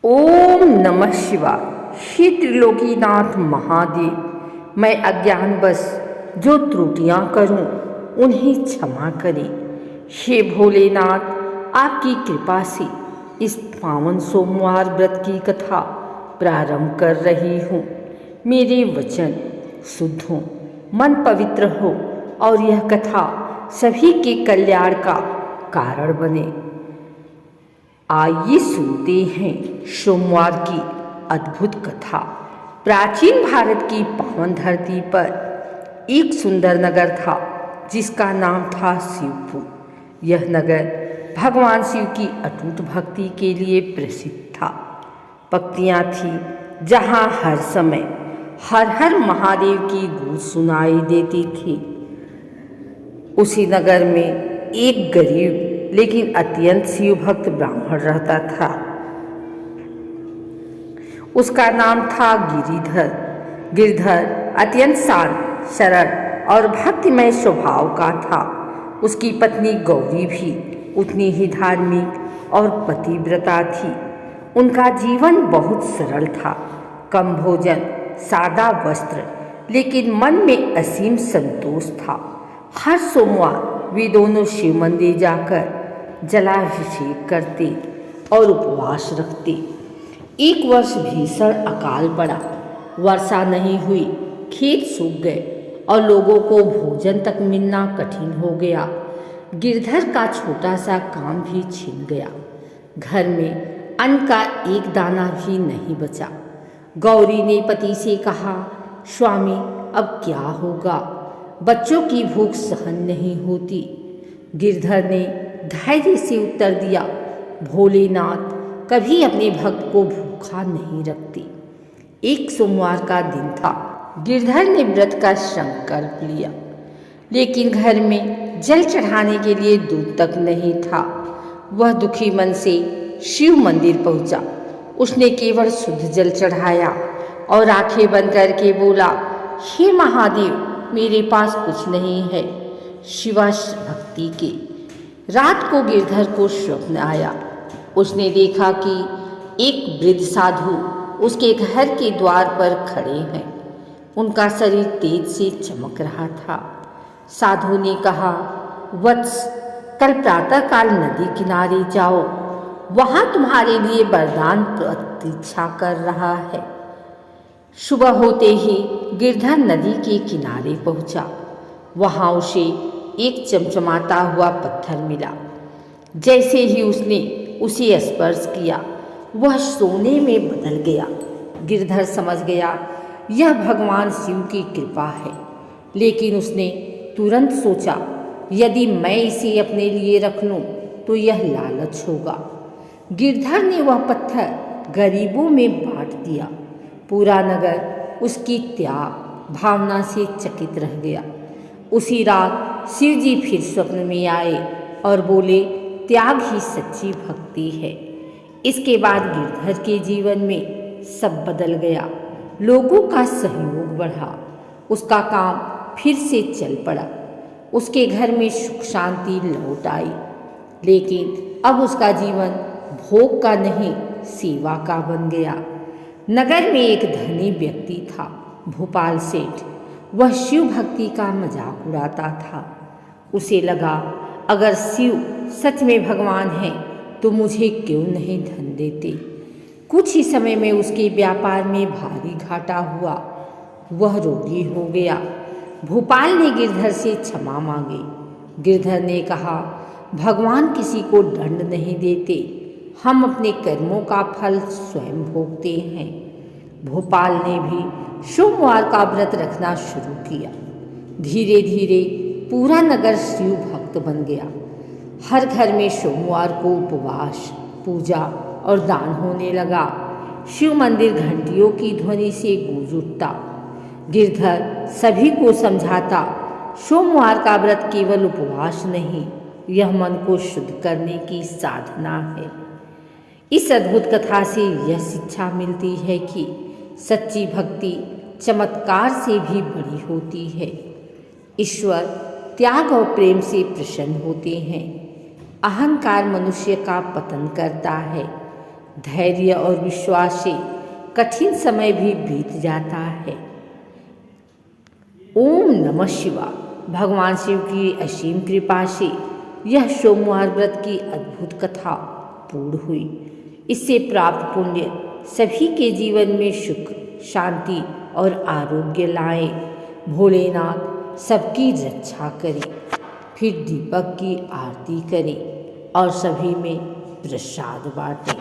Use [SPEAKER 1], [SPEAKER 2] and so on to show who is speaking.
[SPEAKER 1] ओम नमः शिवाय। श्री त्रिलोकीनाथ महादेव, मैं अज्ञानवश जो त्रुटियां करूं उन्हें क्षमा करें। हे भोलेनाथ, आपकी कृपा से इस पावन सोमवार व्रत की कथा प्रारंभ कर रही हूं। मेरे वचन शुद्ध हों, मन पवित्र हो और यह कथा सभी के कल्याण का कारण बने। आइए सुनते हैं सोमवार की अद्भुत कथा। प्राचीन भारत की पावन धरती पर एक सुंदर नगर था जिसका नाम था शिवपुर। यह नगर भगवान शिव की अटूट भक्ति के लिए प्रसिद्ध था। पंक्तियाँ थी जहाँ हर समय हर हर महादेव की गूंज सुनाई देती थी। उसी नगर में एक गरीब लेकिन अत्यंत शिव भक्त ब्राह्मण रहता था। उसका नाम था गिरिधर। गिरधर अत्यंत शांत, सरल और भक्तिमय स्वभाव का था। उसकी पत्नी गौरी भी उतनी ही धार्मिक और पतिव्रता थी। उनका जीवन बहुत सरल था। कम भोजन, सादा वस्त्र, लेकिन मन में असीम संतोष था। हर सोमवार वे दोनों शिव मंदिर जाकर जलाभिषेक करते और उपवास रखते। एक वर्ष भीषण अकाल पड़ा। वर्षा नहीं हुई, खेत सूख गए और लोगों को भोजन तक मिलना कठिन हो गया। गिरधर का छोटा सा काम भी छिन गया। घर में अन्न का एक दाना भी नहीं बचा। गौरी ने पति से कहा, स्वामी अब क्या होगा? बच्चों की भूख सहन नहीं होती। गिरधर ने धैर्य से उत्तर दिया, भोलेनाथ कभी अपने भक्त को भूखा नहीं रखते। एक सोमवार का दिन था। गिरधर ने व्रत का संकल्प लिया, लेकिन घर में जल चढ़ाने के लिए दूध तक नहीं था। वह दुखी मन से शिव मंदिर पहुंचा। उसने केवल शुद्ध जल चढ़ाया और आंखें बंद करके बोला, हे महादेव, मेरे पास कुछ नहीं है शिवाय भक्ति के। रात को गिरधर को स्वप्न आया। उसने देखा कि एक वृद्ध साधु उसके घर के द्वार पर खड़े हैं। उनका शरीर तेज से चमक रहा था। साधु ने कहा, वत्स, कल प्रातःकाल नदी किनारे जाओ, वहां तुम्हारे लिए वरदान प्रतीक्षा कर रहा है। सुबह होते ही गिरधर नदी के किनारे पहुंचा। वहां उसे एक चमचमाता हुआ पत्थर मिला। जैसे ही उसने उसे स्पर्श किया, वह सोने में बदल गया। गिरधर समझ गया यह भगवान शिव की कृपा है, लेकिन उसने तुरंत सोचा, यदि मैं इसे अपने लिए रख लूं तो यह लालच होगा। गिरधर ने वह पत्थर गरीबों में बांट दिया। पूरा नगर उसकी त्याग भावना से चकित रह गया। उसी रात शिव जी फिर स्वप्न में आए और बोले, त्याग ही सच्ची भक्ति है। इसके बाद गिरधर के जीवन में सब बदल गया। लोगों का सहयोग बढ़ा। उसका काम फिर से चल पड़ा। उसके घर में सुख शांति लौट आई। लेकिन अब उसका जीवन भोग का नहीं, सेवा का बन गया। नगर में एक धनी व्यक्ति था, भोपाल सेठ। वह शिव भक्ति का मजाक उड़ाता था। उसे लगा, अगर शिव सच में भगवान है तो मुझे क्यों नहीं धन देते। कुछ ही समय में उसके व्यापार में भारी घाटा हुआ। वह रोगी हो गया। भोपाल ने गिरधर से क्षमा मांगी। गिरधर ने कहा, भगवान किसी को दंड नहीं देते, हम अपने कर्मों का फल स्वयं भोगते हैं। भोपाल ने भी सोमवार का व्रत रखना शुरू किया। धीरे धीरे पूरा नगर शिव भक्त बन गया। हर घर में सोमवार को उपवास, पूजा और दान होने लगा। शिव मंदिर घंटियों की ध्वनि से गूंज उठता। गिरधर सभी को समझाता, सोमवार का व्रत केवल उपवास नहीं, यह मन को शुद्ध करने की साधना है। इस अद्भुत कथा से यह शिक्षा मिलती है कि सच्ची भक्ति चमत्कार से भी बड़ी होती है। ईश्वर त्याग और प्रेम से प्रसन्न होते हैं। अहंकार मनुष्य का पतन करता है। धैर्य और विश्वास से कठिन समय भी बीत जाता है। ओम नमः शिवाय। भगवान शिव की असीम कृपा से यह सोमवार व्रत की अद्भुत कथा पूर्ण हुई। इससे प्राप्त पुण्य सभी के जीवन में सुख, शांति और आरोग्य लाए। भोलेनाथ सबकी रक्षा करे। फिर दीपक की आरती करें और सभी में प्रसाद बांटें।